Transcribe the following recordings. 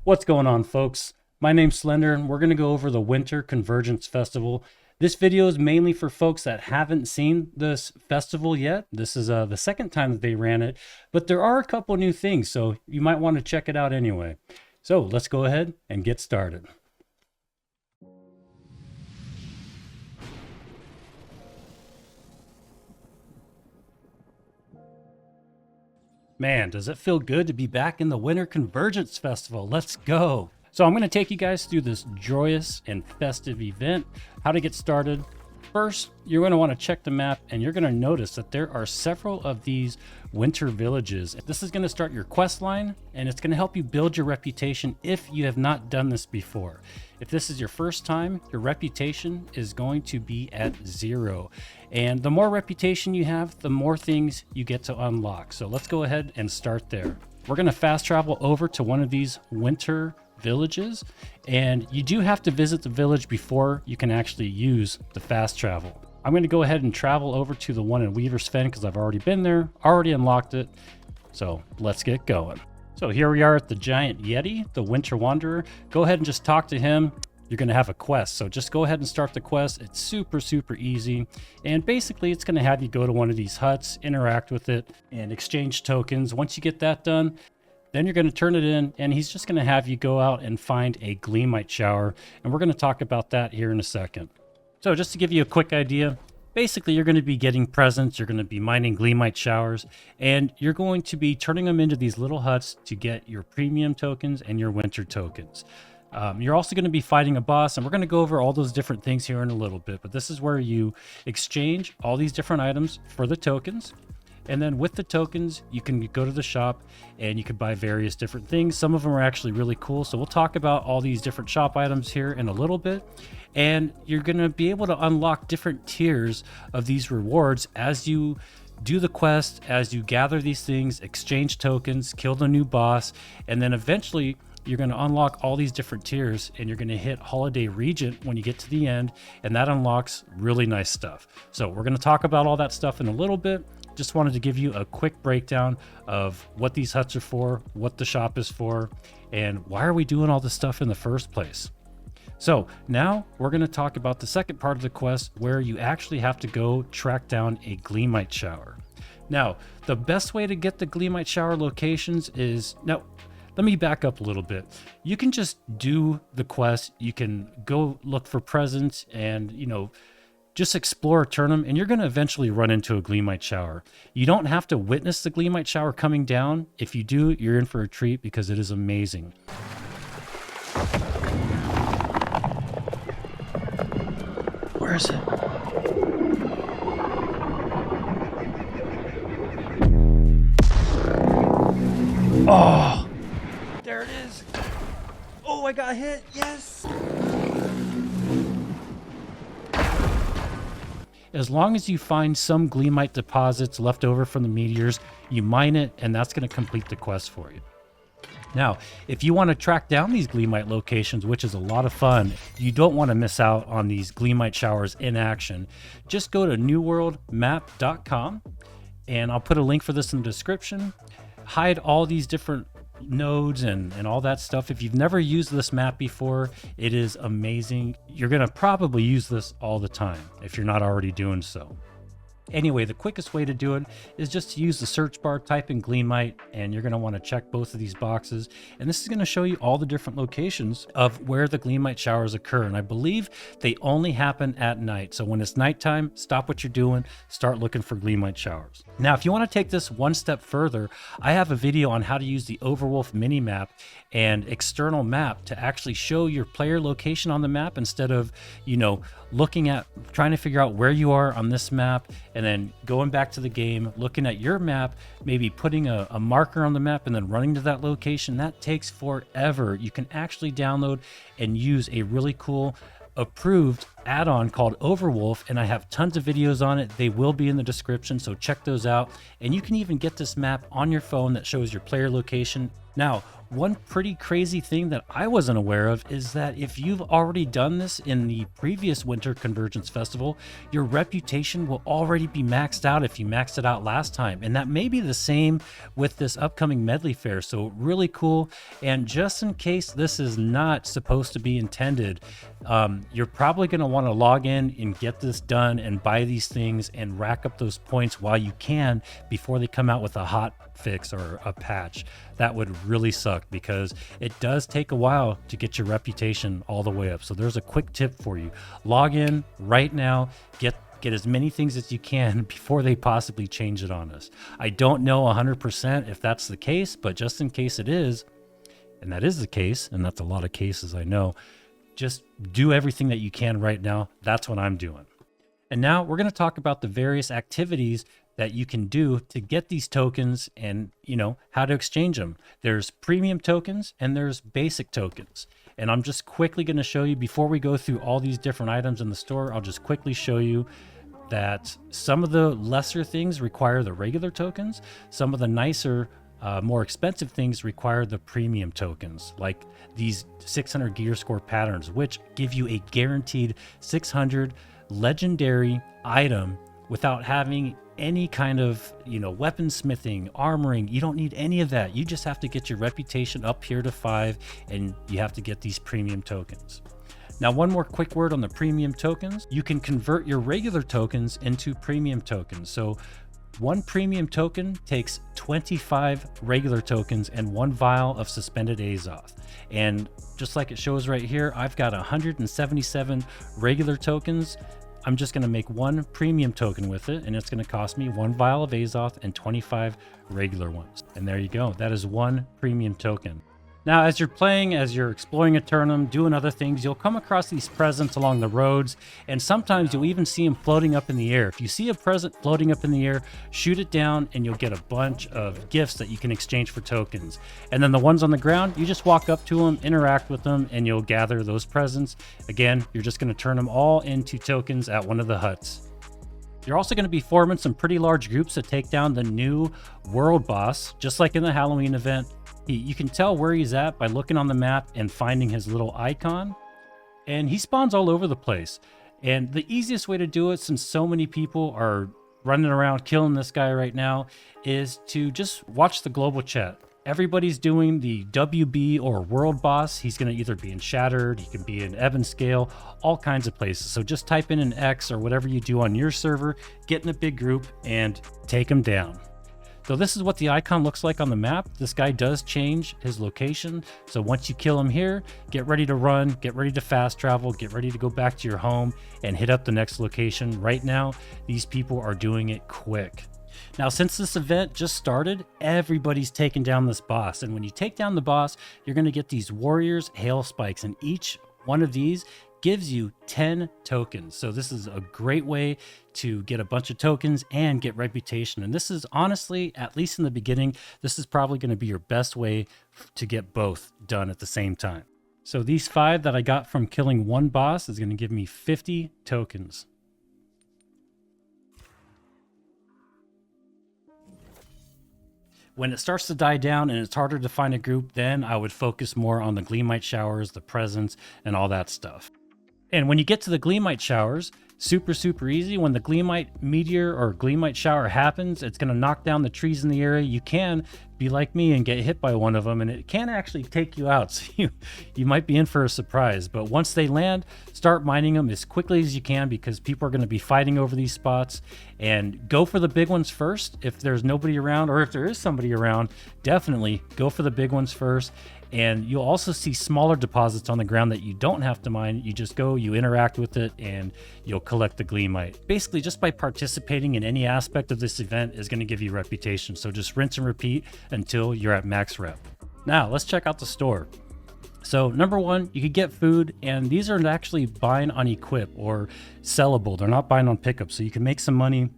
What's going on, folks? My name's Slender, and we're going to go over the Winter Convergence Festival. This video is mainly for folks that haven't seen this festival yet. This is the second time that they ran it, but there are a couple new things, so you might want to check it out anyway. So let's go ahead and get started. Man, does it feel good to be back in the Winter Convergence Festival? Let's go. So I'm going to take you guys through this joyous and festive event. How to get started. First, you're going to want to check the map, and you're going to notice that there are several of these winter villages. This is going to start your quest line, and it's going to help you build your reputation if you have not done this before. If this is your first time, your reputation is going to be at 0. And the more reputation you have, the more things you get to unlock. So let's go ahead and start there. We're going to fast travel over to one of these winter villages, and you do have to visit the village before you can actually use the fast travel. I'm going to go ahead and travel over to the one in Weaver's Fen because I've already been there, already unlocked it. So let's get going. So here we are at the Giant Yeti, the Winter Wanderer. Go ahead and just talk to him. You're going to have a quest, so just go ahead and start the quest. It's super easy, and basically it's going to have you go to one of these huts, interact with it, and exchange tokens. Once you get that done, then you're going to turn it in, and he's just going to have you go out and find a Gleemite shower, and we're going to talk about that here in a second. So just to give you a quick idea, basically you're going to be getting presents, you're going to be mining Gleemite showers, and you're going to be turning them into these little huts to get your premium tokens and your winter tokens. You're also going to be fighting a boss, and we're going to go over all those different things here in a little bit, but this is where you exchange all these different items for the tokens. And then with the tokens, you can go to the shop and you can buy various different things. Some of them are actually really cool. So we'll talk about all these different shop items here in a little bit. And you're going to be able to unlock different tiers of these rewards as you do the quest, as you gather these things, exchange tokens, kill the new boss, and then eventually you're going to unlock all these different tiers, and you're going to hit Holiday Regent when you get to the end, and that unlocks really nice stuff. So we're going to talk about all that stuff in a little bit. Just wanted to give you a quick breakdown of what these huts are for, what the shop is for, and why are we doing all this stuff in the first place. So now we're going to talk about the second part of the quest, where you actually have to go track down a Gleemite shower. Now, the best way to get the Gleemite shower locations is... Now, let me back up a little bit. You can just do the quest. You can go look for presents and, just explore, turn them, and you're going to eventually run into a Gleemite shower. You don't have to witness the Gleemite shower coming down. If you do, you're in for a treat because it is amazing. Where is it? Oh, there it is. Oh, I got hit. Yes. As long as you find some Gleemite deposits left over from the meteors, you mine it, and that's going to complete the quest for you. Now, if you want to track down these Gleemite locations, which is a lot of fun, you don't want to miss out on these Gleemite showers in action, just go to newworldmap.com, and I'll put a link for this in the description. Hide all these different nodes and all that stuff. If you've never used this map before, it is amazing. You're going to probably use this all the time if you're not already doing so. Anyway, the quickest way to do it is just to use the search bar, type in Gleemite, and you're going to want to check both of these boxes. And this is going to show you all the different locations of where the Gleemite showers occur. And I believe they only happen at night. So when it's nighttime, stop what you're doing, start looking for Gleemite showers. Now, if you want to take this one step further, I have a video on how to use the Overwolf mini map and external map to actually show your player location on the map instead of, looking at trying to figure out where you are on this map and then going back to the game, looking at your map, maybe putting a marker on the map and then running to that location. That takes forever. You can actually download and use a really cool approved add-on called Overwolf, and I have tons of videos on it. They will be in the description, so check those out. And you can even get this map on your phone that shows your player location. Now, one pretty crazy thing that I wasn't aware of is that if you've already done this in the previous Winter Convergence Festival, your reputation will already be maxed out if you maxed it out last time. And that may be the same with this upcoming Medley Fair. So really cool. And just in case this is not supposed to be intended, you're probably going to want to log in and get this done and buy these things and rack up those points while you can before they come out with a hot fix or a patch. That would really suck because it does take a while to get your reputation all the way up. So there's a quick tip for you. Log in right now, get as many things as you can before they possibly change it on us. I don't know 100% if that's the case, but just in case it is, and that is the case, and that's a lot of cases I know, just do everything that you can right now. That's what I'm doing. And now we're going to talk about the various activities that you can do to get these tokens and, you know, how to exchange them. There's premium tokens and there's basic tokens. And I'm just quickly going to show you before we go through all these different items in the store. I'll just quickly show you that some of the lesser things require the regular tokens. Some of the nicer, more expensive things require the premium tokens, like these 600 gear score patterns, which give you a guaranteed 600 legendary item without having any kind of, you know, weaponsmithing, armoring. You don't need any of that. You just have to get your reputation up here to 5, and you have to get these premium tokens. Now, one more quick word on the premium tokens. You can convert your regular tokens into premium tokens. So one premium token takes 25 regular tokens and 1 vial of suspended Azoth. And just like it shows right here, I've got 177 regular tokens. I'm just going to make 1 premium token with it, and it's going to cost me 1 vial of Azoth and 25 regular ones. And there you go. That is 1 premium token. Now, as you're playing, as you're exploring a tournament, doing other things, you'll come across these presents along the roads, and sometimes you'll even see them floating up in the air. If you see a present floating up in the air, shoot it down, and you'll get a bunch of gifts that you can exchange for tokens. And then the ones on the ground, you just walk up to them, interact with them, and you'll gather those presents. Again, you're just going to turn them all into tokens at one of the huts. You're also going to be forming some pretty large groups to take down the new world boss, just like in the Halloween event. You can tell where he's at by looking on the map and finding his little icon, and he spawns all over the place. And the easiest way to do it, since so many people are running around killing this guy right now, is to just watch the global chat. Everybody's doing the WB or world boss. He's going to either be in Shattered, he can be in Evanscale, all kinds of places. So just type in an X or whatever you do on your server, get in a big group, and take him down. So this is what the icon looks like on the map. This guy does change his location. So once you kill him here, get ready to run, get ready to fast travel, get ready to go back to your home and hit up the next location. Right now, these people are doing it quick. Now, since this event just started, everybody's taking down this boss. And when you take down the boss, you're going to get these Warriors Hail Spikes. And each one of these gives you 10 tokens. So this is a great way to get a bunch of tokens and get reputation. And this is honestly, at least in the beginning, this is probably going to be your best way to get both done at the same time. So these 5 that I got from killing 1 boss is going to give me 50 tokens. When it starts to die down and it's harder to find a group, then I would focus more on the Gleemite showers, the presents, and all that stuff. And when you get to the Gleemite showers, super easy. When the Gleemite meteor or Gleemite shower happens, it's going to knock down the trees in the area. You can be like me and get hit by one of them, and it can actually take you out. So you might be in for a surprise. But once they land, start mining them as quickly as you can, because people are going to be fighting over these spots. And go for the big ones first. If there's nobody around, or if there is somebody around, definitely go for the big ones first. And you'll also see smaller deposits on the ground that you don't have to mine. You just go, you interact with it, and you'll collect the Gleemite. Basically, just by participating in any aspect of this event is going to give you reputation. So just rinse and repeat until you're at max rep. Now, let's check out the store. So number 1, you could get food, and these are actually buying on equip or sellable. They're not buying on pickup, so you can make some money.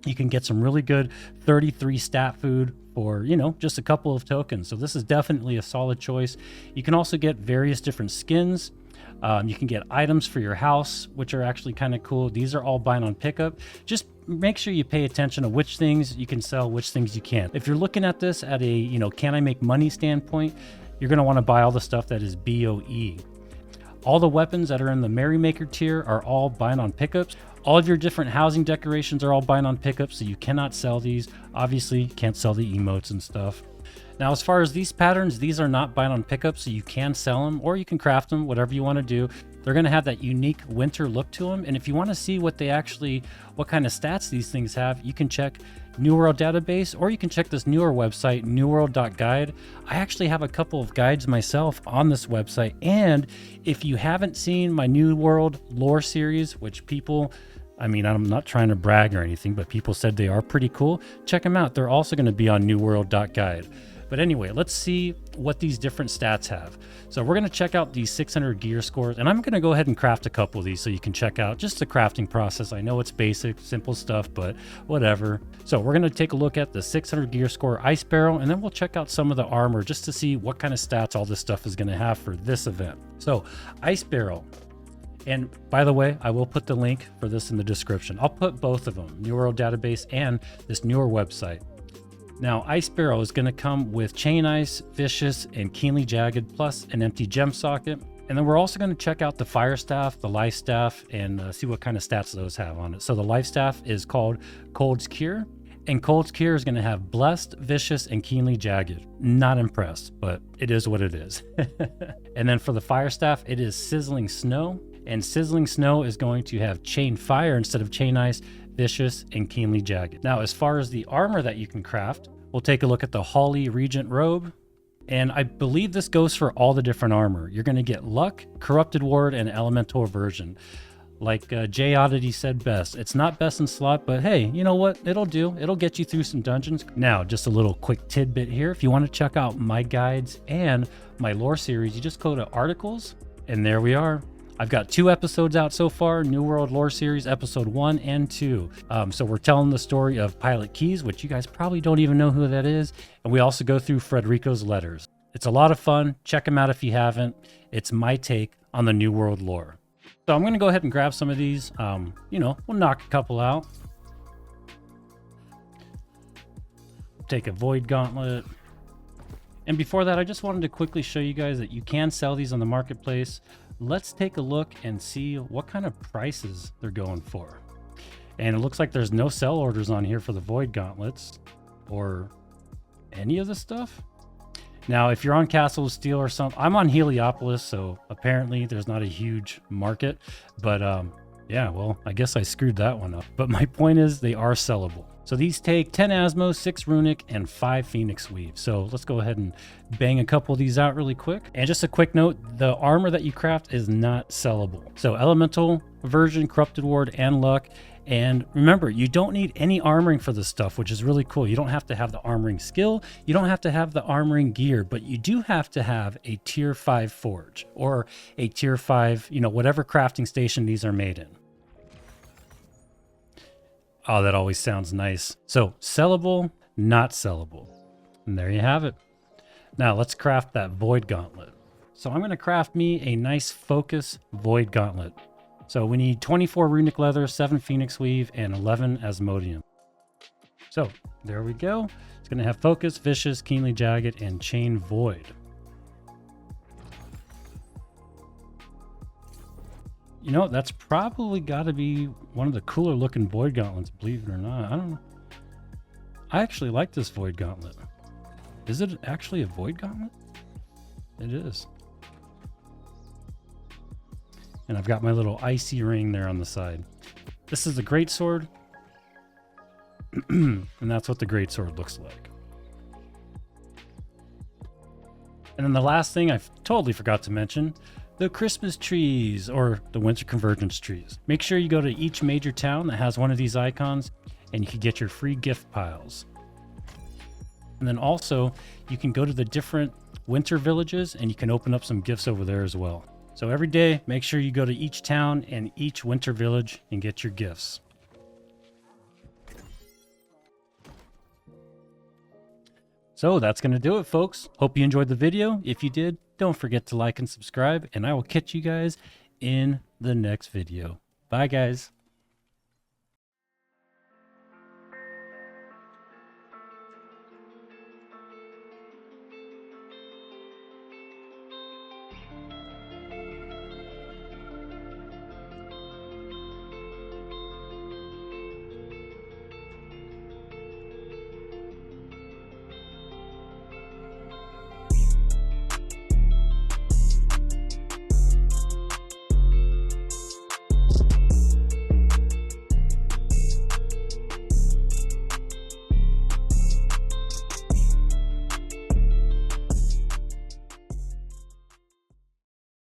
You can get some really good 33 stat food for, you know, just a couple of tokens. So this is definitely a solid choice. You can also get various different skins. You can get items for your house, which are actually kind of cool. These are all buying on pickup. Just make sure you pay attention to which things you can sell, which things you can't. If you're looking at this at a, you know, can I make money standpoint, you're going to want to buy all the stuff that is BOE. All the weapons that are in the Merrymaker tier are all bind on pickups. All of your different housing decorations are all bind on pickups, so you cannot sell these. Obviously, you can't sell the emotes and stuff. Now, as far as these patterns, these are not bind on pickups, so you can sell them or you can craft them, whatever you want to do. They're going to have that unique winter look to them. And if you want to see what kind of stats these things have, you can check New World database, or you can check this newer website, newworld.guide. I actually have a couple of guides myself on this website. And if you haven't seen my New World lore series, which I'm not trying to brag or anything, but people said they are pretty cool. Check them out. They're also going to be on newworld.guide. But anyway, let's see what these different stats have. So we're going to check out these 600 gear scores, and I'm going to go ahead and craft a couple of these so you can check out just the crafting process. I know it's basic, simple stuff, but whatever. So we're going to take a look at the 600 gear score ice barrel, and then we'll check out some of the armor just to see what kind of stats all this stuff is going to have for this event. So ice barrel. And by the way, I will put the link for this in the description. I'll put both of them, New World database and this newer website. Now, Ice Barrel is going to come with Chain Ice, Vicious, and Keenly Jagged, plus an empty gem socket. And then we're also going to check out the Fire Staff, the Life Staff, and see what kind of stats those have on it. So the Life Staff is called Cold's Cure, and Cold's Cure is going to have Blessed, Vicious, and Keenly Jagged. Not impressed, but it is what it is. And then for the Fire Staff, it is Sizzling Snow, and Sizzling Snow is going to have Chain Fire instead of Chain Ice, Vicious, and Keenly Jagged. Now, as far as the armor that you can craft, we'll take a look at the Holly Regent Robe. And I believe this goes for all the different armor. You're going to get Luck, Corrupted Ward, and Elemental Aversion. Like Jay Oddity said best, it's not best in slot, but hey, you know what? It'll do. It'll get you through some dungeons. Now, just a little quick tidbit here. If you want to check out my guides and my lore series, you just go to articles, and there we are. I've got 2 episodes out so far, New World Lore Series, episode 1 and 2. So we're telling the story of Pilot Keys, which you guys probably don't even know who that is. And we also go through Frederico's letters. It's a lot of fun. Check them out if you haven't. It's my take on the New World lore. So I'm going to go ahead and grab some of these. We'll knock a couple out. Take a Void Gauntlet. And before that, I just wanted to quickly show you guys that you can sell these on the marketplace. Let's take a look and see what kind of prices they're going for. And it looks like there's no sell orders on here for the Void Gauntlets or any of the stuff. Now, if you're on Castle of Steel or something, I'm on Heliopolis, so apparently there's not a huge market. But yeah, well, I guess I screwed that one up. But my point is they are sellable. So these take 10 Asmo, 6 Runic, and 5 Phoenix Weave. So let's go ahead and bang a couple of these out really quick. And just a quick note, the armor that you craft is not sellable. So Elemental Aversion, Corrupted Ward, and Luck. And remember, you don't need any armoring for this stuff, which is really cool. You don't have to have the armoring skill. You don't have to have the armoring gear, but you do have to have a tier 5 forge or a tier 5, whatever crafting station these are made in. Oh, that always sounds nice. So sellable, not sellable. And there you have it. Now let's craft that Void Gauntlet. So I'm going to craft me a nice focus Void Gauntlet. So we need 24 Runic Leather, 7 Phoenix Weave, and 11 Asmodium. So there we go. It's going to have Focus, Vicious, Keenly Jagged, and Chain Void. That's probably got to be one of the cooler looking Void Gauntlets, believe it or not. I don't know. I actually like this Void Gauntlet. Is it actually a Void Gauntlet? It is. And I've got my little icy ring there on the side. This is the Greatsword. And that's what the Greatsword looks like. And then the last thing I totally forgot to mention, the Christmas trees or the Winter Convergence trees. Make sure you go to each major town that has one of these icons and you can get your free gift piles. And then also you can go to the different winter villages and you can open up some gifts over there as well. So every day, make sure you go to each town and each winter village and get your gifts. So that's going to do it, folks. Hope you enjoyed the video. If you did, don't forget to like and subscribe, and I will catch you guys in the next video. Bye, guys.